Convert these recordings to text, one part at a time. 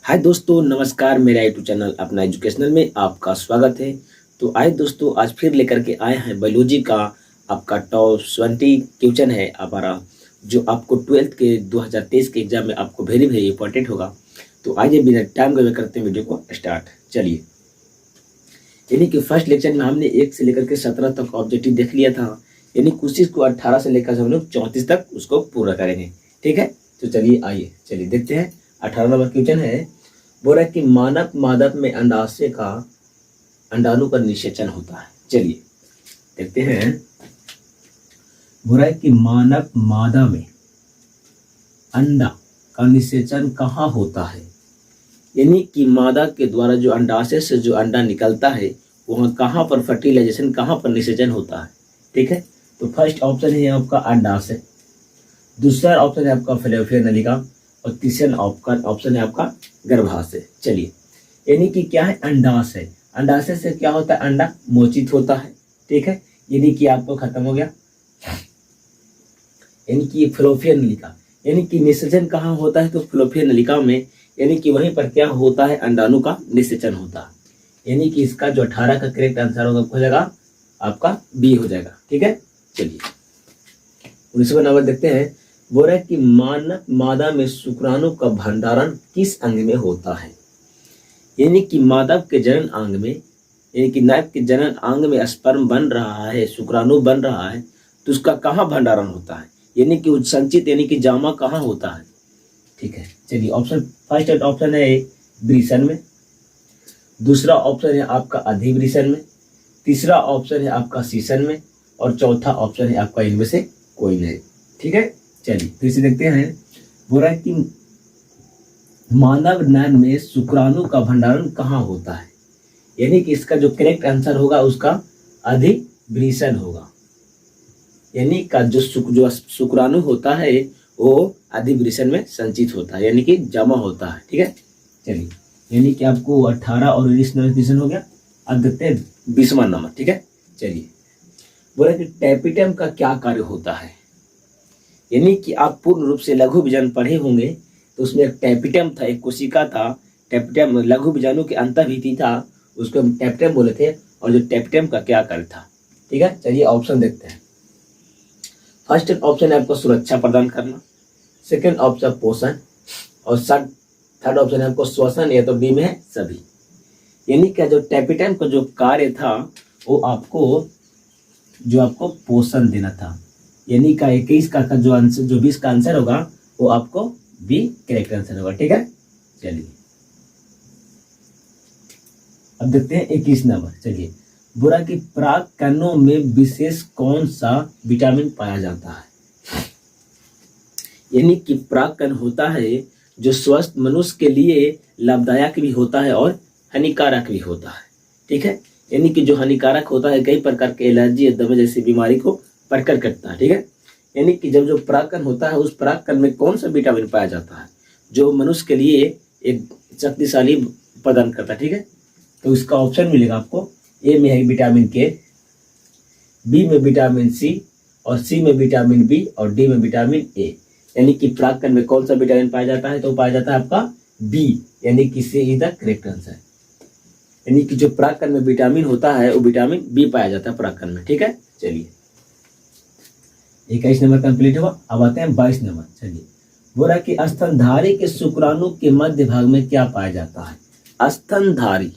हाय दोस्तों, नमस्कार। मेरा यूट्यूब चैनल अपना एजुकेशनल में आपका स्वागत है। तो आए दोस्तों, आज फिर लेकर के आए हैं बायोलॉजी का आपका टॉप 20 क्वेश्चन है हमारा, जो आपको 12th के 2023 के एग्जाम में आपको वेरी वेरी इंपॉर्टेंट होगा। तो आइए बिना टाइम गवे करते हैं वीडियो को स्टार्ट। चलिए, यानी कि फर्स्ट लेक्चर में हमने 1 से लेकर के 17 तक ऑब्जेक्टिव देख लिया था, यानी कुछ को 18 से लेकर हम लोग 34 तक उसको पूरा करेंगे। ठीक है, तो चलिए देखते हैं। 18 नंबर क्वेश्चन है, बोल रहा है कि मानव मादा में अंडाशय का अंडाणु का निषेचन होता है। चलिए देखते हैं। बोल रहा है कि मानव मादा में अंडा का निषेचन कहाँ होता है, यानी कि मादा के द्वारा जो अंडाशय से जो अंडा निकलता है वहाँ कहाँ पर फर्टिलाइजेशन, कहाँ पर निषेचन होता है। ठीक है, तो फर्स्ट ऑप्शन है आपका अंडाशय, दूसरा ऑप्शन है आपका फैलोपियन नलिका, और तीसरा ऑप्शन है आपका गर्भाशय। चलिए, यानी कि क्या है, अंडाशय। अंडाशय से क्या होता है, अंडा मोचित होता है। ठीक है, यानी कि आपको खत्म हो गया। यानी कि फैलोपियन नलिका, यानी कि निषेचन कहाँ होता है, तो फैलोपियन नलिका में, यानी कि वहीं पर क्या होता है, अंडाणु का निषेचन होता है। यानी कि इसका जो 18 का करेक्ट आंसर होगा हो जाएगा आपका बी हो जाएगा। ठीक है, चलिए 19वां नंबर देखते हैं। बोल रहा है कि मानव मादा में शुक्राणु का भंडारण किस अंग में होता है, यानी कि मादा के जनन अंग में, यानी कि नायक के जनन अंग में स्पर्म बन रहा है, शुक्राणु बन रहा है, तो उसका कहाँ भंडारण होता है, यानी कि संचित, यानी कि जामा कहाँ होता है। ठीक है, चलिए ऑप्शन फर्स्ट ऑप्शन है वृषण में, दूसरा ऑप्शन है आपका अधिवृषण में, तीसरा ऑप्शन है आपका शीशन में, और चौथा ऑप्शन है आपका इनमें से कोई नहीं। ठीक है, चलिए फिर से देखते हैं। बोल रहा है कि मानव नयन में शुक्राणु का भंडारण कहाँ होता है, यानी कि इसका जो करेक्ट आंसर होगा उसका अधिवृषण होगा, यानी का जो शुक्राणु होता है वो अधिवृषण में संचित होता है, यानी कि जमा होता है। ठीक है, चलिए, यानी कि आपको 18 और 19 नंबर हो गया। अब देखते हैं 20वां नंबर। ठीक है, चलिए, बोला कि टेपिटम का क्या कार्य होता है, यानी कि आप पूर्ण रूप से लघु बीजाणु पढ़े होंगे, तो उसमें एक टेपिटम था, एक कोशिका था। टेपिटम लघु बीजाणु की अंतर्भित्ति था, उसको हम टेपिटम बोले थे। और जो टेपिटम का क्या कार्य था। ठीक है, चलिए ऑप्शन देखते हैं। फर्स्ट ऑप्शन है आपको सुरक्षा प्रदान करना, सेकंड ऑप्शन पोषण, और थर्ड ऑप्शन है आपको श्वसन, या तो बी में है सभी। यानी कि जो टेपिटम का जो कार्य था वो आपको पोषण देना था, यानी का 21 का जो आंसर, जो 20 का आंसर होगा वो आपको बी करेक्ट आंसर होगा। ठीक है, चलिए अब देखते हैं 21 नंबर। चलिए, बोला कि प्राक कणों में विशेष कौन सा विटामिन पाया जाता है, यानी कि प्राक कण होता है जो स्वस्थ मनुष्य के लिए लाभदायक भी होता है और हानिकारक भी होता है। ठीक है, यानी कि जो हानिकारक होता है कई प्रकार के एलर्जी या दमे जैसी बीमारी को प्रकट करता है। ठीक है, यानी कि जब जो परागकण होता है उस परागकण में कौन सा विटामिन पाया जाता है जो मनुष्य के लिए एक शक्तिशाली प्रदान करता है। ठीक है, तो इसका ऑप्शन मिलेगा आपको, ए में है विटामिन के, बी में विटामिन सी, और सी में विटामिन बी, और डी में विटामिन ए। यानी कि परागकण में कौन सा विटामिन पाया जाता है, तो पाया जाता है आपका बी, यानी कि सी इज द करेक्ट आंसर। यानी कि जो परागकण में विटामिन होता है वो विटामिन बी पाया जाता है परागकण में। ठीक है, चलिए 21 नंबर कंप्लीट हुआ। अब आते हैं 22 नंबर। चलिए, बोला कि स्तनधारी के शुक्राणु के मध्य भाग में क्या पाया जाता है। स्तनधारी,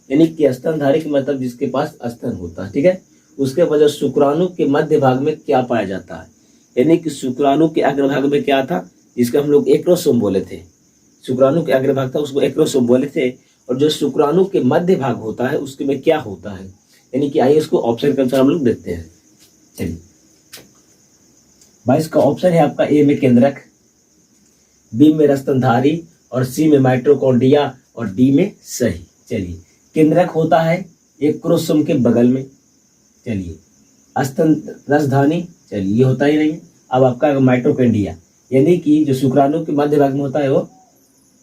यानी कि स्तनधारी के मतलब जिसके पास स्तन होता है। ठीक है, उसके वजह शुक्राणु के मध्य भाग में क्या पाया जाता है, यानी कि शुक्राणु के अग्रभाग में क्या था, जिसको हम लोग एक्रोसोम बोले थे। शुक्राणु के अग्रभाग था उसको एक्रोसोम बोले थे, और जो शुक्राणु के मध्य भाग होता है उसके में क्या होता है, यानी कि आइए इसको ऑप्शन के अनुसार हम लोग देखते हैं। चलिए, 22 का ऑप्शन है आपका ए में केंद्रक, बी में स्तनधारी, और सी में माइटोकॉन्ड्रिया, और डी में सही। चलिए, केंद्रक होता है एक क्रोमोसोम के बगल में। चलिए, स्तन रसधानी, चलिए ये होता ही नहीं है। अब आपका माइटोकॉन्ड्रिया, यानी कि जो शुक्राणु के मध्य भाग में होता है वो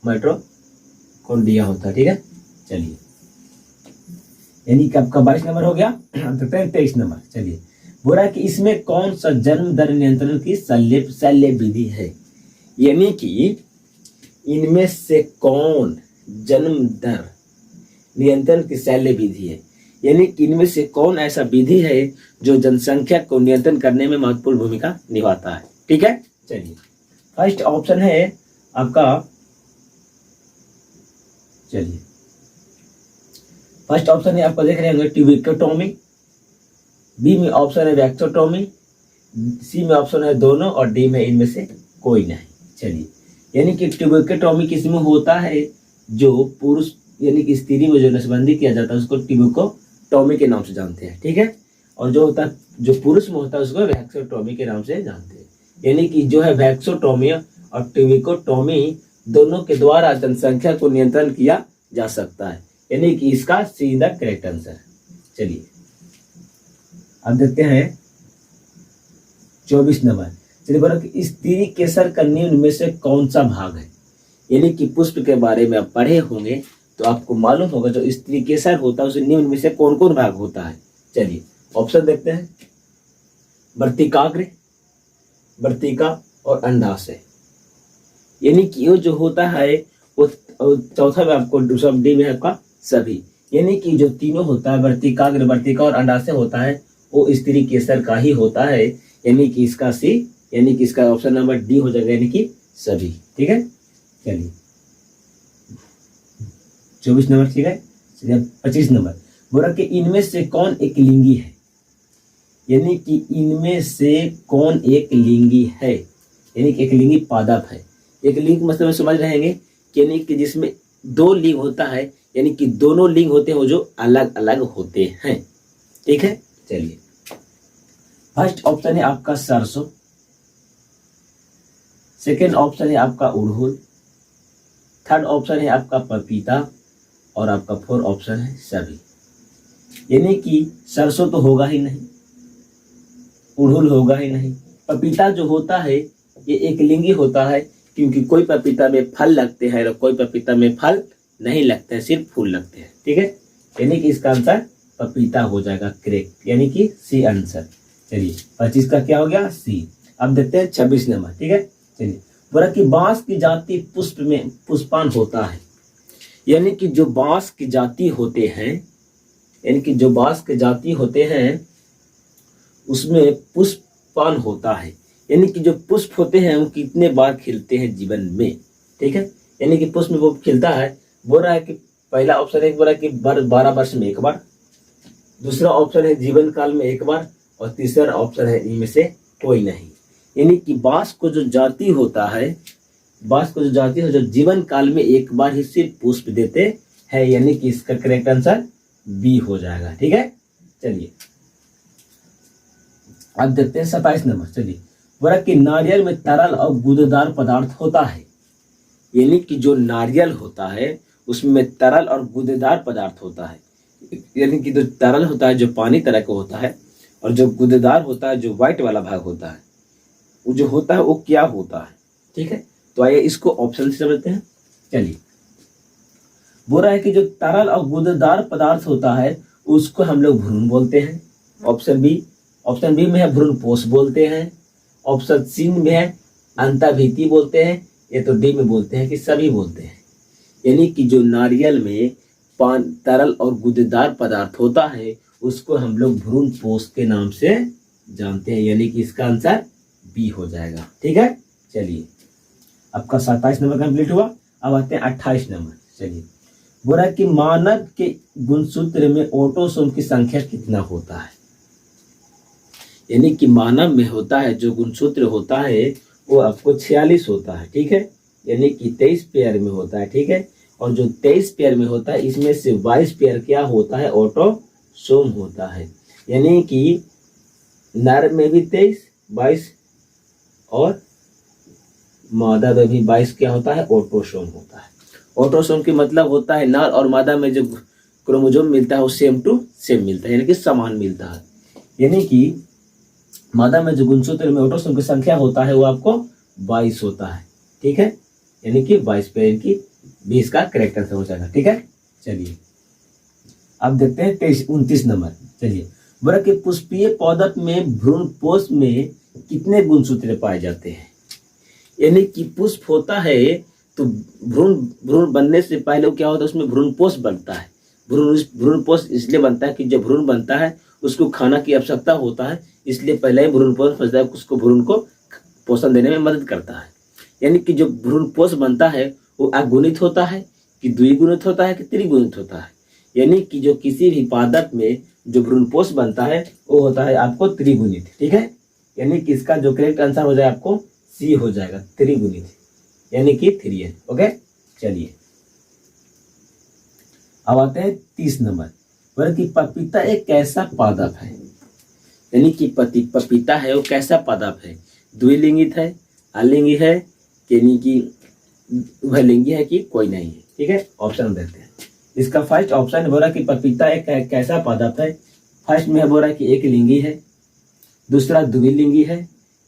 माइटोकॉन्ड्रिया होता है। ठीक है, चलिए यानी कि आपका 22 नंबर हो गया। अब देखते हैं 23 नंबर। चलिए, बोला कि इसमें कौन सा जन्म दर नियंत्रण की शल्य विधि है, इनमें से कौन जन्म दर नियंत्रण की शैल्य विधि है, यानी कि इनमें से कौन ऐसा विधि है जो जनसंख्या को नियंत्रण करने में महत्वपूर्ण भूमिका निभाता है। ठीक है, चलिए फर्स्ट ऑप्शन है आपका, चलिए फर्स्ट ऑप्शन है आपका देख रहे होंगे ट्यूबिकोटॉमी, बी में ऑप्शन है वैक्सोटॉमी, सी में ऑप्शन है दोनों और डी में इनमें से कोई नहीं। चलिए, यानी कि ट्यूबिकोटॉमी किसमें होता है, जो पुरुष यानी कि स्त्री में जो नसबंदी किया जाता है उसको ट्यूबिकोटॉमी के नाम से जानते हैं। ठीक है, और जो होता है जो पुरुष में होता है उसको वैक्सोटॉमी के नाम से जानते हैं। यानी कि जो है वैक्सोटॉमी और ट्यूबिकोटॉमी दोनों के द्वारा जनसंख्या को नियंत्रण किया जा सकता है, यानी कि इसका सीधा करेक्ट आंसर। चलिए अब देखते हैं 24 नंबर। चलिए बोलो कि स्त्री केसर का निम्न में से कौन सा भाग है, यानी कि पुष्प के बारे में आप पढ़े होंगे तो आपको मालूम होगा जो स्त्री केसर होता है उसे निम्न में से कौन कौन भाग होता है। चलिए ऑप्शन देखते हैं, वर्तिकाग्र, वर्तिका और अंडाशय। यानी कि ये जो होता है वो चौथा में आपको दूसरा डी में आपका सभी, यानी कि जो तीनों होता है वर्तिकाग्र, वर्तिका और अंडाशय होता है वो स्त्री केसर का ही होता है, यानी कि इसका सी, यानी कि इसका ऑप्शन नंबर डी हो जाएगा, यानी कि सभी। ठीक है, चलिए 24 नंबर ठीक है। चलिए 25 नंबर बोला कि इनमें से कौन एक लिंगी है, यानी कि इनमें से कौन एक लिंगी है, यानी कि एक लिंगी पादप है। एक लिंग मतलब समझ रहेंगे कि यानी कि जिसमें दो लिंग होता है, यानी कि दोनों लिंग होते हैं वो जो अलग अलग होते हैं। ठीक है, चलिए फर्स्ट ऑप्शन है आपका सरसों, सेकेंड ऑप्शन है आपका उड़हुल, थर्ड ऑप्शन है आपका पपीता और आपका फोर्थ ऑप्शन है सभी। यानी कि सरसों तो होगा ही नहीं, उड़हुल होगा ही नहीं, पपीता जो होता है ये एक लिंगी होता है, क्योंकि कोई पपीता में फल लगते हैं और कोई पपीता में फल नहीं लगते हैं, सिर्फ फूल लगते हैं। ठीक है, यानी कि इसका आंसर पपीता हो जाएगा करेक्ट, यानी कि सी आंसर। चलिए 25 का क्या हो गया सी। अब देखते हैं 26 नंबर। ठीक है, चलिए बोला कि बांस की जाति पुष्प में पुष्पान होता है, यानी कि जो बांस की जाति होते हैं, यानी कि जो बांस के जाति होते हैं उसमें पुष्पान होता है, यानी कि जो पुष्प होते हैं वो कितने बार खिलते हैं जीवन में। ठीक है, यानी कि पुष्प में वो खिलता है, बोल रहा है कि पहला ऑप्शन है बोला कि 12 वर्ष में एक बार, दूसरा ऑप्शन है जीवन काल में एक बार और तीसरा ऑप्शन है इनमें से कोई नहीं। यानी कि बांस को जो जाति होता है, बांस को जो जाति है जो जीवन काल में एक बार ही सिर्फ पुष्प देते हैं, यानी कि इसका करेक्ट आंसर बी हो जाएगा। ठीक है, चलिए अब देखते हैं 27 नंबर। चलिए बोला कि नारियल में तरल और गूदेदार पदार्थ होता है, यानी कि जो नारियल होता है उसमें तरल और गूदेदार पदार्थ होता है, यानी कि जो तरल होता है जो पानी तरह का होता है और जो गूदेदार होता है जो व्हाइट वाला भाग होता है वो जो होता है वो क्या होता है। ठीक है, तो आइए इसको ऑप्शन से समझते हैं। चलिए बोल रहा है कि जो तरल और गूदेदार पदार्थ होता है उसको हम लोग भ्रूण बोलते हैं, ऑप्शन बी में है भ्रूणपोष बोलते हैं, ऑप्शन सी में है अंतर्भित्ति बोलते हैं, ये तो डी में बोलते हैं कि सभी बोलते हैं। यानी कि जो नारियल में तरल और गूदेदार पदार्थ होता है उसको हम लोग भ्रूणपोष के नाम से जानते हैं, यानी कि इसका आंसर बी हो जाएगा। ठीक है, चलिए आपका 27 नंबर कंप्लीट हुआ। अब आते हैं 28 नंबर। चलिए बोला कि मानव के गुणसूत्र में ऑटोसोम की संख्या कितना होता है, यानी कि मानव में होता है जो गुणसूत्र होता है वो आपको 46 होता है। ठीक है, यानी कि 23 पेयर में होता है। ठीक है, और जो 23 पेयर में होता है इसमें से 22 पेयर क्या होता है, ऑटोसोम होता है, यानी कि नर में भी 22 और मादा में भी 22 क्या होता है, ऑटोसोम होता है। ऑटोसोम की मतलब होता है नर और मादा में जो क्रोमोसोम मिलता है वो सेम टू सेम मिलता है, यानी कि समान मिलता है। यानी कि मादा में जो गुणसूत्र में ऑटोसोम की संख्या होता है वो आपको 22 होता है। ठीक है, यानी कि 22 पे इनकी 20 का करेक्ट आंसर हो जाएगा। ठीक है, चलिए अब देखते हैं 29 नंबर। चलिए बोला कि पुष्पीय पौधक में भ्रूणपोष में कितने गुणसूत्र पाए जाते हैं, यानी कि पुष्प होता है तो भ्रूण बनने से पहले क्या होता है, उसमें भ्रूणपोष बनता है। भ्रूणपोष इसलिए बनता है कि जब भ्रूण बनता है उसको खाना की आवश्यकता होता है, इसलिए पहले ही भ्रूणपोष बनता है, उसको भ्रूण को पोषण देने में मदद करता है। यानी कि जो भ्रूणपोष बनता है वो अगुणित होता है कि द्विगुणित होता है कि त्रिगुणित होता है। यानी कि जो किसी भी पादप में जो भ्रूणपोष बनता है वो होता है आपको त्रिगुणित। ठीक है, यानी कि इसका जो करेक्ट आंसर हो जाए आपको सी हो जाएगा, त्रिगुणित, यानी कि 3n। ओके, चलिए अब आते हैं 30 नंबर पर कि पपीता एक कैसा पादप है। यानी कि पपीता है वो कैसा पादप है, द्विलिंगित है, अलिंगी है, यानी कि उभयलिंगी है कि कोई नहीं है। ठीक है, ऑप्शन देते हैं। इसका फर्स्ट ऑप्शन बोल रहा है कि पपीता एक कैसा पादप है। फर्स्ट में बोल रहा है कि एक लिंगी है, दूसरा द्विलिंगी है,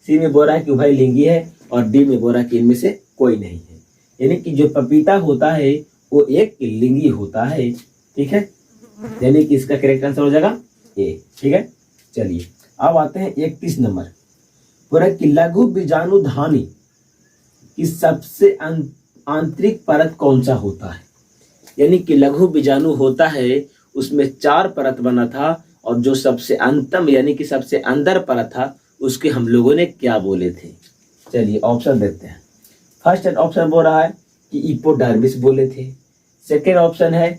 सी में बोल रहा है कि उभयलिंगी है, और डी में बोल रहा है कि इनमें से कोई नहीं है। यानी कि जो पपीता होता है वो एक लिंगी होता है। ठीक है, यानी कि इसका करेक्ट आंसर हो जाएगा ए। ठीक है, चलिए अब आते हैं 31 नंबर। बोल रहा है कि लघु बीजाणुधानी की सबसे आंतरिक परत कौन सा होता है। यानी कि लघु बीजाणु होता है उसमें 4 परत बना था, और जो सबसे अंतम यानी कि सबसे अंदर परत था उसके हम लोगों ने क्या बोले थे। चलिए ऑप्शन देते हैं। फर्स्ट ऑप्शन बोल रहा है कि इपोडर्मिस बोले थे, सेकेंड ऑप्शन है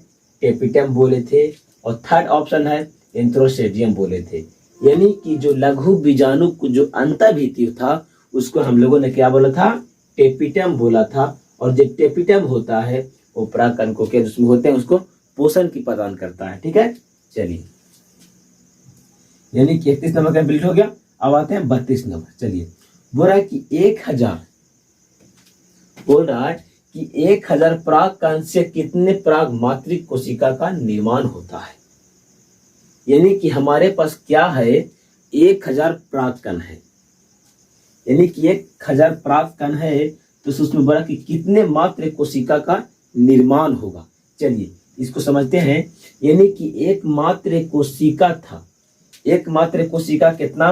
टेपिटम बोले थे, और थर्ड ऑप्शन है एंथ्रोसेडियम बोले थे। यानी कि जो लघु बीजाणु को जो अंतर्भित्ति था उसको हम लोगों ने क्या बोला था, टेपिटम बोला था। और जो टेपिटम होता है वो परागकणकों के जिसमें होते हैं उसको पोषण की प्रदान करता है। ठीक है, चलिए यानी कि 31 नंबर कंप्लीट हो गया। अब आते हैं 32 नंबर। चलिए बोल रहा है कि 1000 परागकण से कितने पराग मातृक कोशिका का निर्माण होता है। यानी कि हमारे पास क्या है, 1000 परागकण है। यानी कि 1000 परागकण है तो उसमें बोला कि कितने मात्र कोशिका का निर्माण होगा। चलिए इसको समझते हैं। यानी कि एक मात्र कोशिका कितना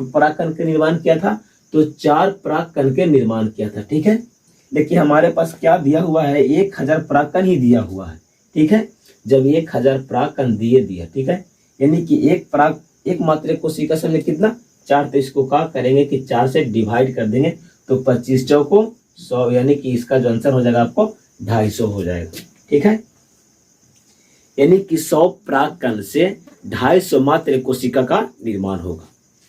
परागकण का निर्माण किया था, तो 4 परागकण के निर्माण किया था। ठीक है, लेकिन हमारे पास क्या दिया हुआ है, 1000 परागकण ही दिया हुआ है। ठीक है, जब 1000 परागकण दिया। ठीक है, यानी कि एक मात्र कोशिका से हमने कितना 4, तो इसको क्या करेंगे कि 4 से डिवाइड कर देंगे तो 25 चौको 100, यानी कि इसका जो आंसर हो जाएगा आपको 250 हो जाएगा। ठीक है, यानी कि 100 परागकण से 250 मात्र कोशिका का निर्माण होगा।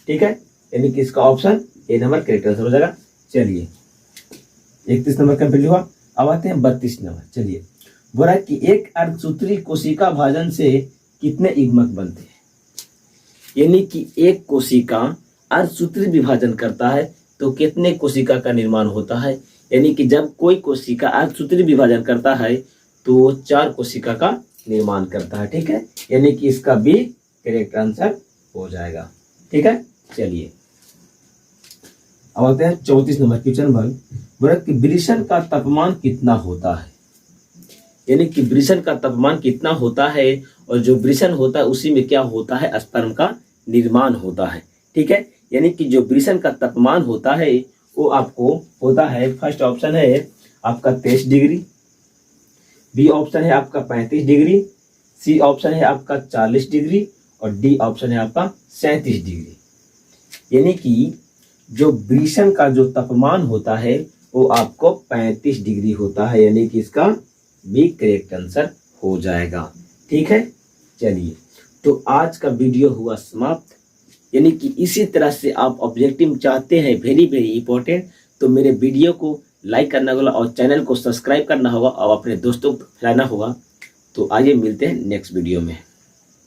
ठीक है, यानी कि इसका option A number correct answer हो जाएगा। चलिए 31 नंबर कंप्लीट हुआ। अब आते हैं 32 नंबर। चलिए बोला कि एक अर्धसूत्री कोशिका भाजन से कितने युग्मक बनते हैं। यानी कि एक कोशिका अर्धसूत्री विभाजन करता है तो कितने कोशिका का निर्माण होता है। यानी कि जब कोई कोशिका अर्धसूत्री विभाजन करता है तो वो 4 कोशिका का निर्माण करता है। ठीक है, यानी कि इसका भी करेक्ट आंसर हो जाएगा। ठीक है, चलिए अब आते हैं 34 नंबर क्वेश्चन बोला कि वृषण का तापमान कितना होता है। यानी कि वृषण का तापमान कितना होता है, और जो वृषण होता है उसी में क्या होता है, स्पर्म का निर्माण होता है। ठीक है, यानी कि जो वृषण का तापमान होता है वो आपको होता है, फर्स्ट ऑप्शन है आपका 23 डिग्री, बी ऑप्शन है आपका 35 डिग्री, सी ऑप्शन है आपका 40 डिग्री, और डी ऑप्शन है आपका 37 डिग्री। यानी कि जो वृषण का जो तापमान होता है वो आपको 35 डिग्री होता है। यानी कि इसका भी करेक्ट आंसर हो जाएगा। ठीक है, चलिए तो आज का वीडियो हुआ समाप्त। यानी कि इसी तरह से आप ऑब्जेक्टिव चाहते हैं, वेरी वेरी इंपॉर्टेंट, तो मेरे वीडियो को लाइक करना होगा और चैनल को सब्सक्राइब करना होगा और अपने दोस्तों को फैलाना होगा। तो आइए मिलते हैं नेक्स्ट वीडियो में।